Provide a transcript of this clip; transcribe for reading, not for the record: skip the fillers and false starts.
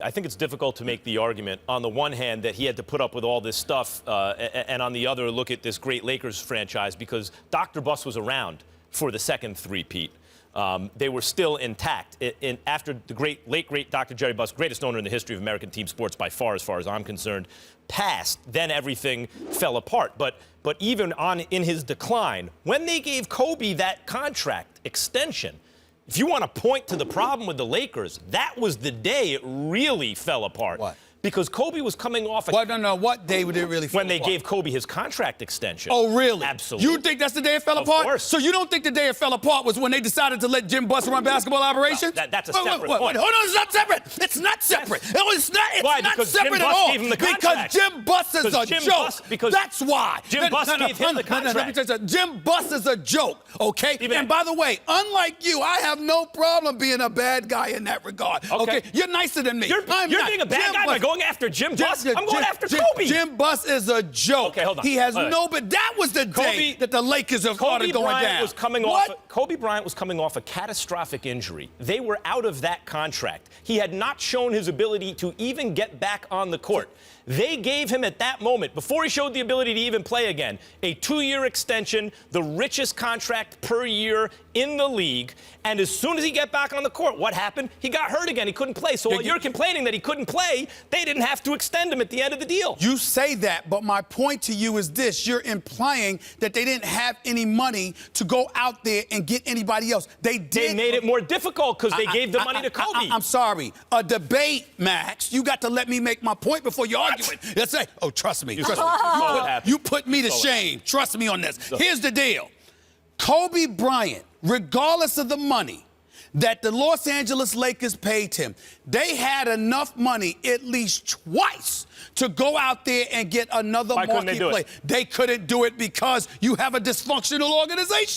I think it's difficult to make the argument, on the one hand, that he had to put up with all this stuff, and on the other, look at this great Lakers franchise, because Dr. Buss was around for the second three-peat. They were still intact. After the late great Dr. Jerry Buss, greatest owner in the history of American team sports by far as I'm concerned, passed, then everything fell apart. But even in his decline, when they gave Kobe that contract extension, if you want to point to the problem with the Lakers, that was the day it really fell apart. What? Because Kobe was coming off a... No. What day did it really fall When they apart? gave Kobe his contract extension. Oh, really? Absolutely. You think that's the day it fell apart? Of course. So you don't think the day it fell apart was when they decided to let Jim Buss run basketball operations? Well, that's a separate point. Hold on, it's not separate. It's not separate. Yes. It's not Why? not Because separate Jim at Buss all. gave him the Because contract. Jim Buss is a joke. That's why. Jim Buss gave him the contract. Let me tell you something. Jim Buss is a joke, okay? Even and by the way, unlike you, I have no problem being a bad guy in that regard. Okay? You're nicer than me. You're being a bad guy by going after Jim Buss? I'm going after Kobe. Jim Buss is a joke. Okay, hold on. He has but that was the day that the Lakers have started going down. Kobe Bryant was coming off a catastrophic injury. They were out of that contract. He had not shown his ability to even get back on the court. They gave him at that moment, before he showed the ability to even play again, a 2-year extension, the richest contract per year in the league. And as soon as he got back on the court, what happened? He got hurt again. He couldn't play. So while you're complaining that he couldn't play, they didn't have to extend him at the end of the deal. You say that, but my point to you is this. You're implying that they didn't have any money to go out there and get anybody else. They did. They made it more difficult because they gave the money to Kobe. I'm sorry. A debate, Max. You got to let me make my point before you argue it. Let's say, oh, trust me. You put me to shame. Trust me on this. Here's the deal. Kobe Bryant, regardless of the money that the Los Angeles Lakers paid him, they had enough money at least twice to go out there and get another marquee player. They couldn't do it because you have a dysfunctional organization.